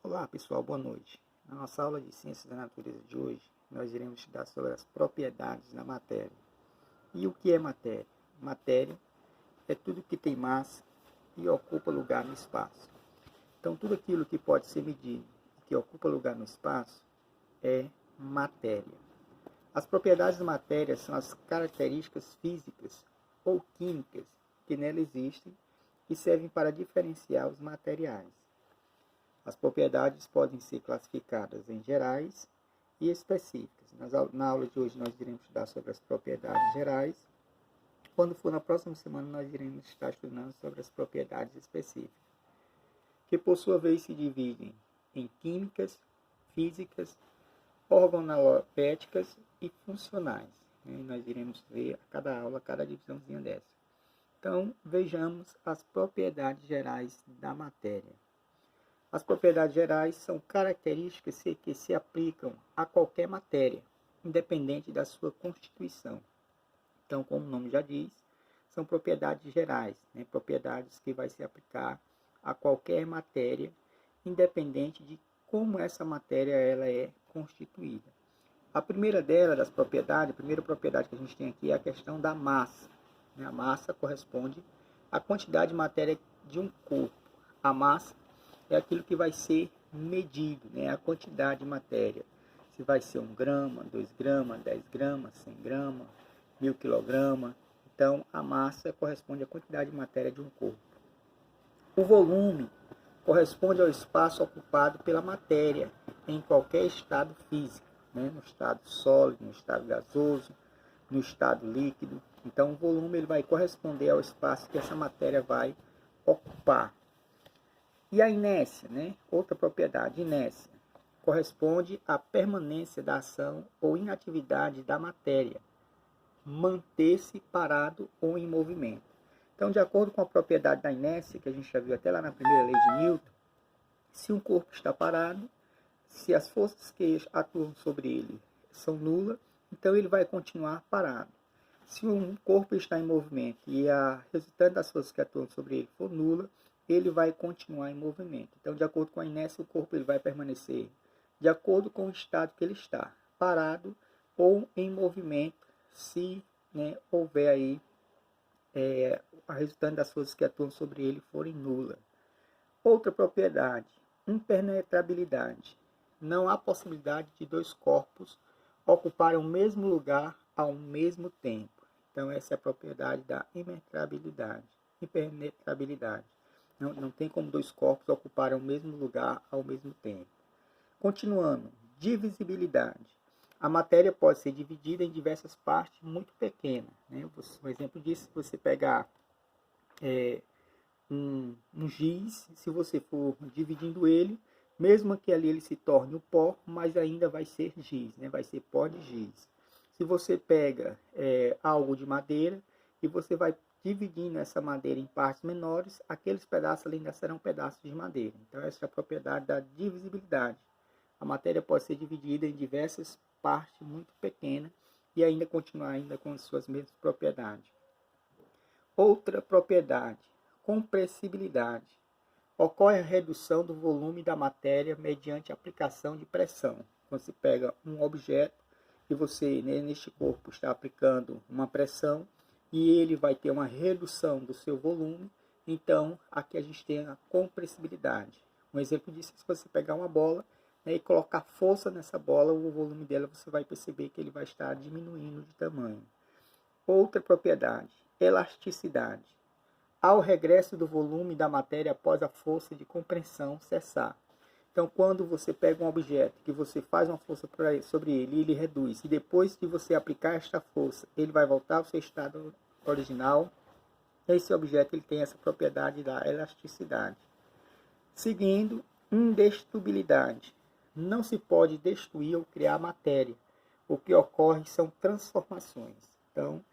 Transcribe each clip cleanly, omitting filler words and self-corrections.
Olá pessoal, boa noite. Na nossa aula de Ciências da Natureza de hoje, nós iremos estudar sobre as propriedades da matéria. E o que é matéria? Matéria é tudo que tem massa e ocupa lugar no espaço. Então, tudo aquilo que pode ser medido e que ocupa lugar no espaço é matéria. As propriedades da matéria são as características físicas ou químicas que nela existem e servem para diferenciar os materiais. As propriedades podem ser classificadas em gerais e específicas. Na aula de hoje nós iremos estudar sobre as propriedades gerais. Quando for na próxima semana nós iremos estar estudando sobre as propriedades específicas, que por sua vez se dividem em químicas, físicas, organoléticas e funcionais. Nós iremos ver a cada aula, cada divisãozinha dessa. Então, vejamos as propriedades gerais da matéria. As propriedades gerais são características que se aplicam a qualquer matéria, independente da sua constituição. Então, como o nome já diz, são propriedades gerais, propriedades que vai se aplicar a qualquer matéria, independente de como essa matéria ela é constituída. A primeira dela, das propriedades, a primeira propriedade que a gente tem aqui é a questão da massa. A massa corresponde à quantidade de matéria de um corpo. A massa é aquilo que vai ser medido, a quantidade de matéria. Se vai ser 1 grama, 2 gramas, 10 gramas, 100 gramas, 1000 quilogramas. Então, a massa corresponde à quantidade de matéria de um corpo. O volume corresponde ao espaço ocupado pela matéria em qualquer estado físico, no estado sólido, no estado gasoso, no estado líquido. Então, o volume ele vai corresponder ao espaço que essa matéria vai ocupar. E a inércia, outra propriedade, inércia, corresponde à permanência da ação ou inatividade da matéria, manter-se parado ou em movimento. Então, de acordo com a propriedade da inércia, que a gente já viu até lá na primeira lei de Newton, se um corpo está parado, se as forças que atuam sobre ele são nulas, então ele vai continuar parado. Se um corpo está em movimento e a resultante das forças que atuam sobre ele for nula, ele vai continuar em movimento. Então, de acordo com a inércia, o corpo ele vai permanecer de acordo com o estado que ele está, parado ou em movimento, se houver aí a resultante das forças que atuam sobre ele forem nula. Outra propriedade, impenetrabilidade. Não há possibilidade de dois corpos ocuparem o mesmo lugar ao mesmo tempo. Então, essa é a propriedade da impenetrabilidade. Não tem como dois corpos ocuparem o mesmo lugar ao mesmo tempo. Continuando, divisibilidade. A matéria pode ser dividida em diversas partes muito pequenas. Um exemplo disso, se você pegar um giz, se você for dividindo ele, mesmo que ali ele se torne o pó, mas ainda vai ser giz, vai ser pó de giz. Se você pega algo de madeira e você vai dividindo essa madeira em partes menores, aqueles pedaços ali ainda serão pedaços de madeira. Então, essa é a propriedade da divisibilidade. A matéria pode ser dividida em diversas partes muito pequenas e ainda continuar ainda com as suas mesmas propriedades. Outra propriedade, compressibilidade. Ocorre a redução do volume da matéria mediante a aplicação de pressão. Quando você pega um objeto e você, neste corpo, está aplicando uma pressão, e ele vai ter uma redução do seu volume, então aqui a gente tem a compressibilidade. Um exemplo disso é se você pegar uma bola e colocar força nessa bola, o volume dela você vai perceber que ele vai estar diminuindo de tamanho. Outra propriedade, elasticidade. Ao regresso do volume da matéria após a força de compressão cessar. Então, quando você pega um objeto, que você faz uma força sobre ele, ele reduz, e depois de você aplicar esta força, ele vai voltar ao seu estado original, esse objeto ele tem essa propriedade da elasticidade. Seguindo, indestrutibilidade. Não se pode destruir ou criar matéria. O que ocorre são transformações. Então,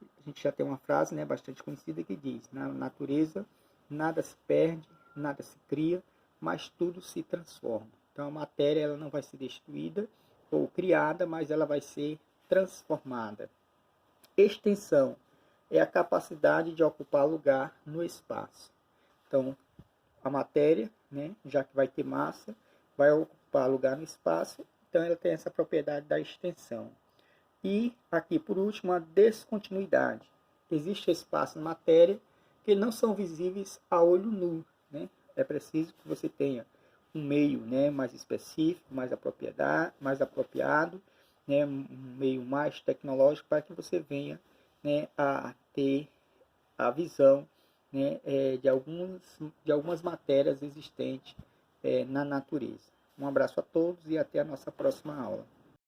a gente já tem uma frase bastante conhecida que diz: na natureza, nada se perde, nada se cria, mas tudo se transforma. Então, a matéria ela não vai ser destruída ou criada, mas ela vai ser transformada. Extensão é a capacidade de ocupar lugar no espaço. Então, a matéria, já que vai ter massa, vai ocupar lugar no espaço, então ela tem essa propriedade da extensão. E aqui, por último, a descontinuidade. Existe espaço na matéria que não são visíveis a olho nu, né? É preciso que você tenha um meio, né, mais específico, mais apropriado, né, um meio mais tecnológico para que você venha, né, a ter a visão, né, de algumas matérias existentes na natureza. Um abraço a todos e até a nossa próxima aula.